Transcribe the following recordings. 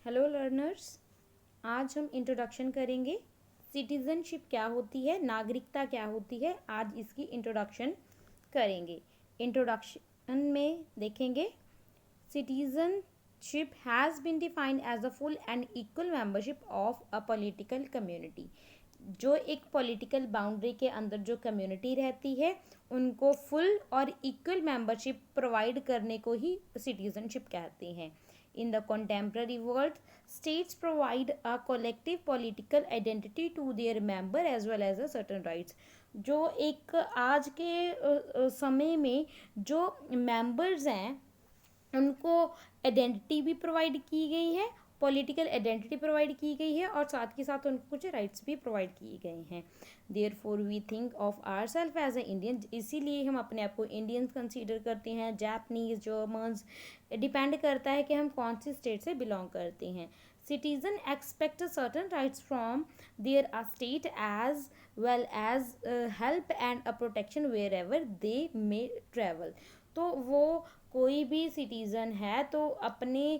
Hello learners, आज हम introduction करेंगे। सिटीजनशिप क्या होती है, नागरिकता क्या होती है, आज इसकी इंट्रोडक्शन करेंगे। इंट्रोडक्शन में देखेंगे, citizenship has been defined as a full and equal membership of a political community. जो एक पॉलिटिकल बाउंड्री के अंदर जो कम्युनिटी रहती है उनको फुल और इक्वल मेंबरशिप प्रोवाइड करने को ही सिटीजनशिप कहते हैं। In the contemporary world, states provide a collective political identity to their member as well as a certain rights. जो एक आज के समय में जो मेंबर्स हैं उनको आइडेंटिटी भी प्रोवाइड की गई है, पॉलिटिकल आइडेंटिटी प्रोवाइड की गई है और साथ के साथ उनको कुछ राइट्स भी प्रोवाइड किए गए हैं। Therefore we think of ourselves as a Indian, इसीलिए हम अपने आप को इंडियंस कंसीडर करते हैं। जापनीज, जर्मन्स, डिपेंड करता है कि हम कौन सी स्टेट से बिलोंग करते हैं। Citizen expect certain rights from their state as well as help and a protection wherever they may travel. तो वो कोई भी सिटीज़न है तो अपने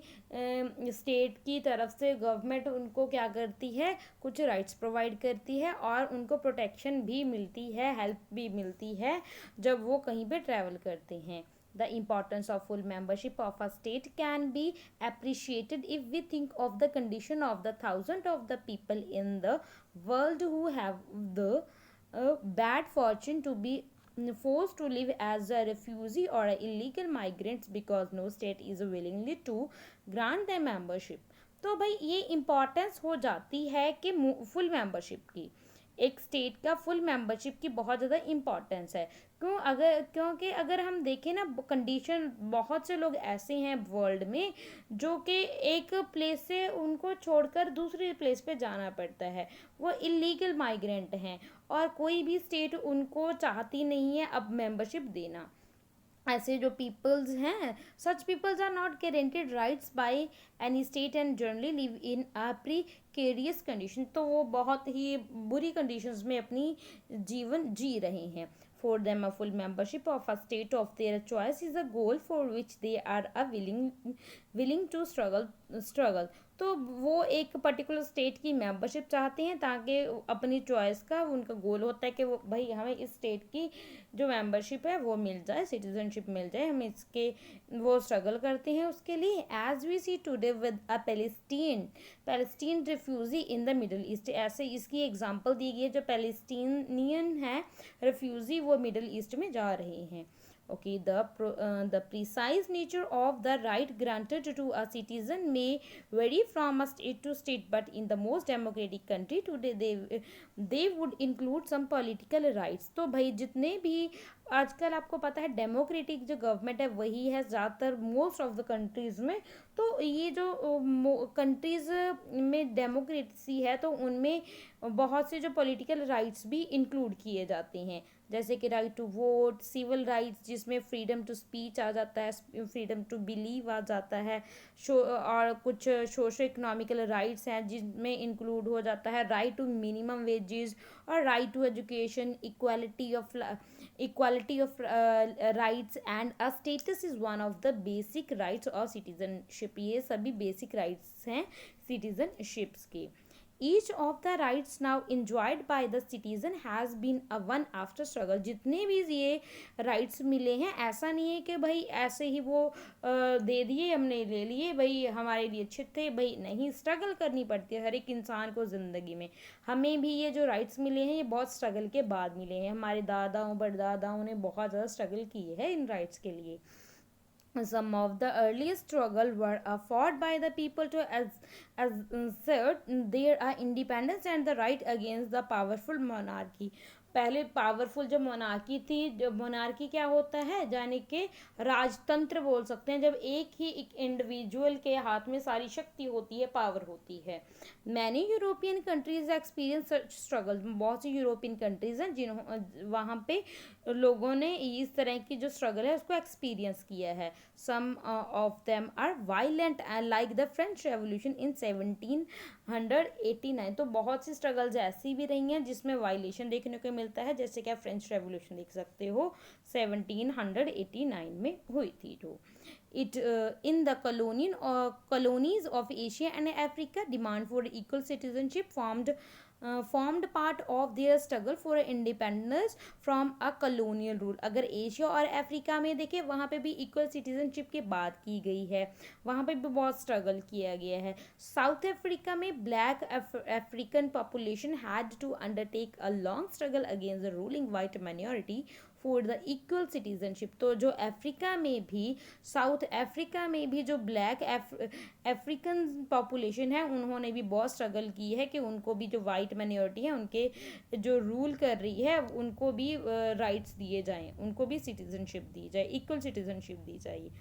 स्टेट की तरफ से गवर्नमेंट उनको क्या करती है, कुछ राइट्स प्रोवाइड करती है और उनको प्रोटेक्शन भी मिलती है, हेल्प भी मिलती है जब वो कहीं पे ट्रैवल करते हैं। The importance of full membership of a state can be appreciated if we think of the condition of the thousands of the people in the world who have the bad fortune to be forced to live as a refugee or a illegal migrants because no state is willingly to grant them membership। तो भाई ये importance हो जाती है कि full membership की, एक state का फुल मेंबरशिप की बहुत ज़्यादा इम्पोर्टेंस है। क्योंकि अगर हम देखें ना, कंडीशन बहुत से लोग ऐसे हैं वर्ल्ड में जो कि एक प्लेस से उनको छोड़कर दूसरी प्लेस पे जाना पड़ता है, वो इलीगल माइग्रेंट हैं और कोई भी स्टेट उनको चाहती नहीं है अब मेंबरशिप देना। ऐसे जो पीपल्स हैं, such peoples are not guaranteed rights by any state and generally live in a precarious condition. तो वो बहुत ही बुरी कंडीशंस में अपनी जीवन जी रहे हैं। For them, a full membership of a state of their choice is a goal for which they are willing to struggle। तो वो एक पर्टिकुलर स्टेट की मेंबरशिप चाहते हैं ताकि अपनी चॉइस का उनका गोल होता है कि वो भाई हमें इस स्टेट की जो मेंबरशिप है वो मिल जाए, सिटीजनशिप मिल जाए, हम इसके वो स्ट्रगल करते हैं उसके लिए। As we see today with a Palestine refugee in the Middle East, ऐसे इसकी एग्जांपल दी गई है। जो पैलेस्टीनियन है रिफ्यूजी वो मिडल ईस्ट में जा रहे हैं। Okay, the precise nature of the right granted to a citizen may vary from a state to state, but in the most democratic country today they would include some political rights। तो भाई जितने भी आजकल आपको पता है democratic जो government है वही है ज़्यादातर मोस्ट ऑफ द कंट्रीज़ में। तो ये जो कंट्रीज़ में डेमोक्रेसी है तो उनमें बहुत से जो पॉलिटिकल राइट्स भी इंक्लूड किए जाते हैं, जैसे कि right to vote, civil rights जिसमें फ्रीडम टू स्पीच आ जाता है, फ्रीडम टू बिलीव आ जाता है, और कुछ सोशो इकोनॉमिकल राइट्स हैं जिसमें इंक्लूड हो जाता है राइट टू मिनिमम वेजेस और right to education, equality of rights and a status is one of the basic rights of citizenship. ये सभी बेसिक राइट्स हैं सिटीजनशिप्स के। Each of the rights now enjoyed by the citizen has been a one after struggle। जितने भी ये rights मिले हैं ऐसा नहीं है कि भाई ऐसे ही वो दे दिए हमने ले लिए भाई हमारे लिए अच्छे थे, भाई नहीं, स्ट्रगल करनी पड़ती है हर एक इंसान को ज़िंदगी में। हमें भी ये जो राइट्स मिले हैं ये बहुत स्ट्रगल के बाद मिले हैं, हमारे दादाओं परदादाओं ने बहुत ज़्यादा स्ट्रगल किए हैं इन राइट्स के लिए। Some of the earliest struggle were fought by the people to assert their independence and the right against the powerful monarchy। पहले पावरफुल जो मोनार्की थी, जो मोनार्की क्या होता है यानी कि राजतंत्र बोल सकते हैं, जब एक ही एक इंडिविजुअल के हाथ में सारी शक्ति होती है, पावर होती है। मैनी यूरोपियन कंट्रीज एक्सपीरियंस सच स्ट्रगल। बहुत सी यूरोपियन कंट्रीज हैं जिन्हों वहाँ पे लोगों ने इस तरह की जो स्ट्रगल है उसको एक्सपीरियंस किया है। Some of them are violent like the French revolution in 1789। तो बहुत सी स्ट्रगल्स ऐसी भी रही हैं जिसमें वायलेशन देखने को मिलता है, जैसे कि आप फ्रेंच रेवोल्यूशन देख सकते हो 1789 में हुई थी जो। it in the colonies of Asia and Africa. Demand for equal citizenship formed part of their struggle for independence from a colonial rule. अगर एशिया और अफ्रीका में देखें, वहाँ पे भी इक्वल सिटीजनशिप की बात की गई है, वहाँ पे भी बहुत स्ट्रगल किया गया है. साउथ अफ्रीका में black African population had to undertake a long struggle against the ruling white minority for the equal citizenship. तो जो अफ्रीका में भी, साउथ अफ्रीका में भी जो ब्लैक अफ्रीकन पॉपुलेशन है, उन्होंने भी बहुत स्ट्रगल की है कि उनको भी जो वाइट माइनॉरिटी है, उनके जो रूल कर रही है, उनको भी राइट्स दिए जाएं, उनको भी सिटीजनशिप दी जाए, इक्वल सिटीजनशिप दी जाए.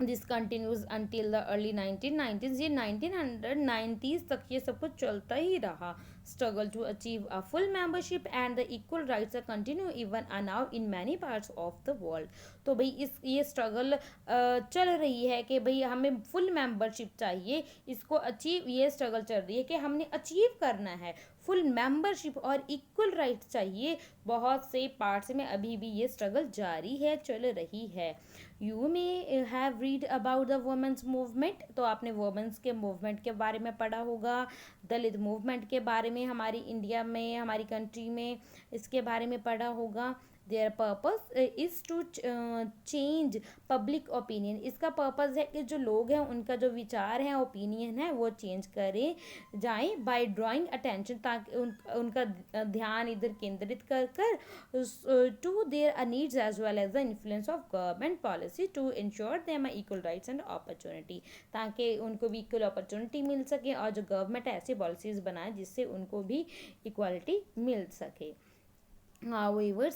This continues until the early 1990s. ये 1990s तक ये सब कुछ चलता ही रहा. Struggle to achieve a full membership and the equal rights continue even now in many parts of the world. तो भाई ये स्ट्रगल चल रही है कि भाई हमें फुल मेंबरशिप चाहिए, इसको अचीव, ये स्ट्रगल चल रही है कि हमने अचीव करना है फुल मेंबरशिप और इक्वल राइट्स चाहिए. बहुत से पार्ट्स में अभी भी ये स्ट्रगल जारी है, चल रही है. You may have read about the women's movement. तो आपने वुमेन्स के मूवमेंट के बारे में पढ़ा होगा, दलित मूवमेंट के बारे में, हमारी इंडिया में, हमारी कंट्री में इसके बारे में पढ़ा होगा. Their purpose is to change public opinion. इसका पर्पस है कि जो लोग हैं, उनका जो विचार है, ओपिनियन है, वो चेंज करे जाएं बाय ड्राइंग अटेंशन, ताकि उनका ध्यान इधर केंद्रित कर कर to their needs as well as the influence of government policy to ensure them equal rights and opportunity. ताकि उनको भी इक्वल अपॉर्चुनिटी मिल सके और जो गवर्नमेंट ऐसी पॉलिसीज़ बनाए जिससे उनको भी इक्वालिटी मिल सके. However,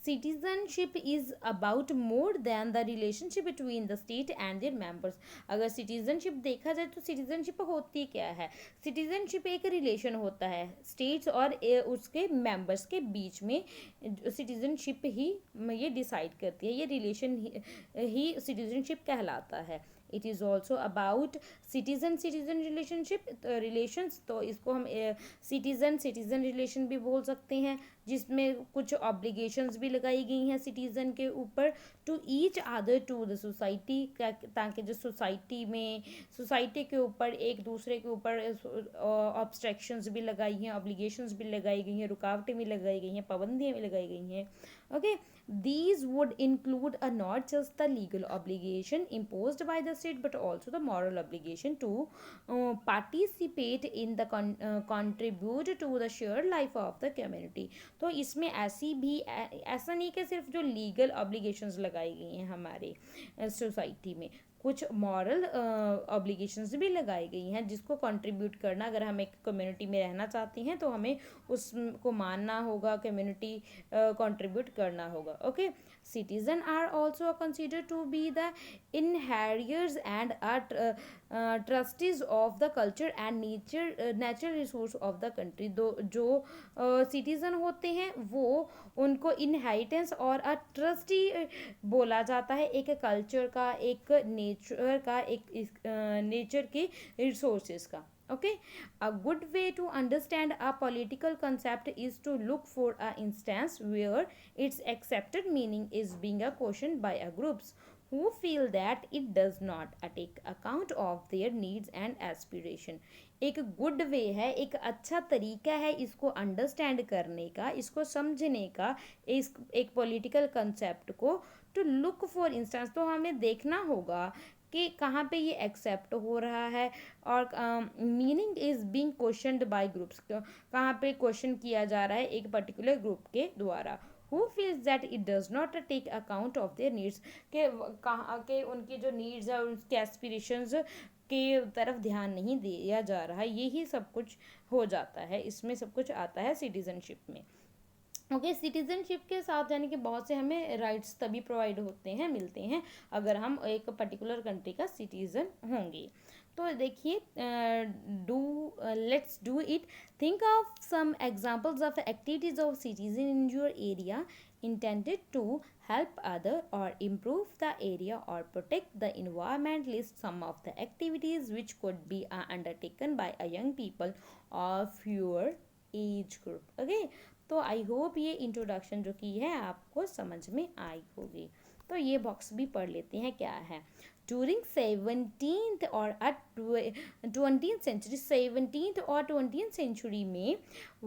citizenship is about more than the relationship between the state and their members. अगर citizenship देखा जाए तो citizenship होती क्या है? citizenship एक रिलेशन होता है states और उसके members के बीच में. citizenship ही ये डिसाइड करती है, ये रिलेशन ही citizenship कहलाता है. It is also about citizen relationship relations. तो इसको हम सिटीजन रिलेशन भी बोल सकते हैं, जिसमें कुछ ऑब्लिगेशंस भी लगाई गई हैं सिटीज़न के ऊपर to each other to the society, ताकि जो सोसाइटी के ऊपर एक दूसरे के ऊपर ऑब्स्ट्रक्शंस भी लगाई हैं, ऑब्लिगेशंस भी लगाई गई हैं, रुकावटें भी लगाई गई हैं, पाबंदियाँ भी लगाई गई हैं. Okay, these would include not just the legal obligation imposed by the state but also the moral obligation to participate in the contribute to the shared life of the community. तो इसमें ऐसा नहीं कि सिर्फ जो लीगल ऑब्लिगेशंस लगाई गई हैं हमारे सोसाइटी में, कुछ मॉरल ऑब्लिगेशंस भी लगाई गई हैं जिसको कंट्रीब्यूट करना. अगर हम एक कम्युनिटी में रहना चाहते हैं तो हमें उसको मानना होगा, कम्युनिटी कंट्रीब्यूट करना होगा. Okay, citizen are also consider to be the inheritors and trustees of the culture and natural resource of the country. जो सिटीजन होते हैं वो उनको इनहेरिटेंस और अ ट्रस्टी बोला जाता है, एक कल्चर का, एक नेचर का, एक नेचर के रिसोर्सेज का. Okay, a good way to understand a political concept is to look for a instance where its accepted meaning is being questioned by a groups who feel that it does not take account of their needs and aspiration. एक good way है, एक अच्छा तरीका है इसको understand करने का, इसको समझने का, एक पॉलिटिकल कंसेप्ट को टू लुक फॉर इंस्टेंस. तो हमें देखना होगा कि कहाँ पे ये एक्सेप्ट हो रहा है और meaning is being questioned by groups, कहाँ पे क्वेश्चन किया जा रहा है एक पर्टिकुलर ग्रुप के द्वारा. Who feels that it does not take account of their needs, के कहाँ के उनकी जो नीड्स है, उनके एस्पिरेशंस के तरफ ध्यान नहीं दिया जा रहा है. यही सब कुछ हो जाता है, इसमें सब कुछ आता है सिटीजनशिप में. ओके, सिटीजनशिप के साथ यानी कि बहुत से हमें राइट्स तभी प्रोवाइड होते हैं, मिलते हैं, अगर हम एक पर्टिकुलर कंट्री का सिटीज़न होंगे. तो देखिए, let's do it. Think of some examples of activities of citizen in your area intended to help other or improve the area or protect the environment. List some of the activities which could be undertaken by a young people of your age group. Okay, तो I hope ये introduction जो की है आपको समझ में आई होगी. तो ये बॉक्स भी पढ़ लेते हैं क्या है। During 17th और 20th century, 17th और 20th century में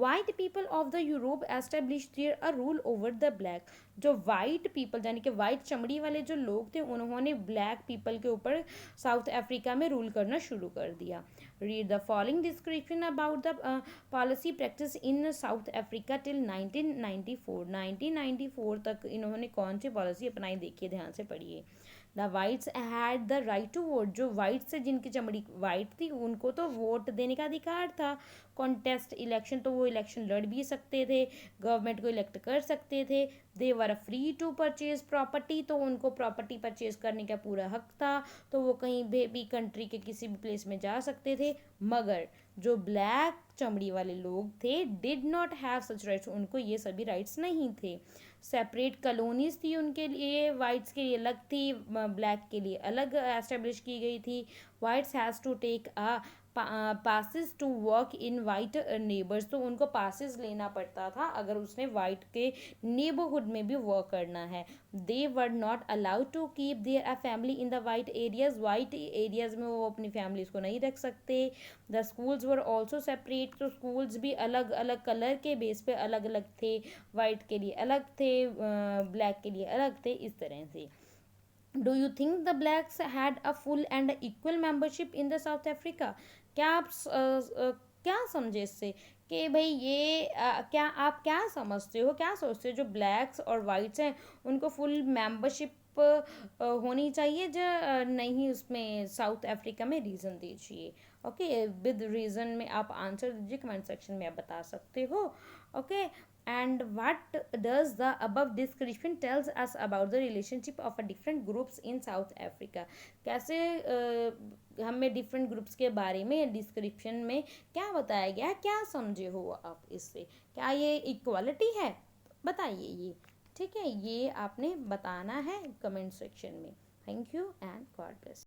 white people of the Europe established their a rule over the black. जो white people यानी कि white चमड़ी वाले जो लोग थे उन्होंने black people के ऊपर साउथ अफ्रीका में रूल करना शुरू कर दिया। Read the following description about the policy practice in South Africa till 1994. 1994 तक इन्होंने कौन सी पॉलिसी अपनाई, देखिए ध्यान से पढ़िए। The whites had the right to vote, जो वाइट से जिनकी चमड़ी वाइट थी उनको तो वोट देने का अधिकार था। कॉन्टेस्ट इलेक्शन, तो वो इलेक्शन लड़ भी सकते थे, गवर्नमेंट को इलेक्ट कर सकते थे। They were free to purchase property, तो उनको प्रॉपर्टी परचेज करने का पूरा हक था, तो वो कहीं भी कंट्री के किसी भी प्लेस में जा सकते थे। मगर जो ब्लैक चमड़ी वाले लोग थे did not have such rights, उनको ये सभी राइट्स नहीं थे। सेपरेट कॉलोनीज थी उनके लिए, वाइट्स के लिए अलग थी, ब्लैक के लिए अलग एस्टेब्लिश की गई थी। Whites has to take a passes to work in white neighbours, तो उनको पासिस लेना पड़ता था अगर उसने वाइट के नेबरहुड में भी वर्क करना है। They were not allowed to keep their a family in the white areas, white areas में वो अपनी फैमिलीज को नहीं रख सकते। The schools were also separate, तो स्कूल्स भी अलग अलग कलर के बेस पे अलग अलग थे, वाइट के लिए अलग थे, ब्लैक के लिए अलग थे, इस तरह से। Do you think the blacks had a full and equal membership in the south Africa, क्या आप क्या समझे इससे कि भाई ये क्या आप क्या समझते हो, क्या सोचते हो जो ब्लैक्स और वाइट्स हैं उनको फुल मेंबरशिप होनी चाहिए जो नहीं, उसमें साउथ अफ्रीका में रीज़न दीजिए। ओके, विद रीज़न में आप आंसर दीजिए, कमेंट सेक्शन में आप बता सकते हो। Okay, and what does the above description tells us about the relationship of a different groups in South Africa, कैसे हमें डिफरेंट ग्रुप्स के बारे में डिस्क्रिप्शन में क्या बताया गया, क्या समझे हो आप इससे, क्या ये इक्वालिटी है, बताइए ये, ठीक है, ये आपने बताना है कमेंट सेक्शन में। Thank you and God bless.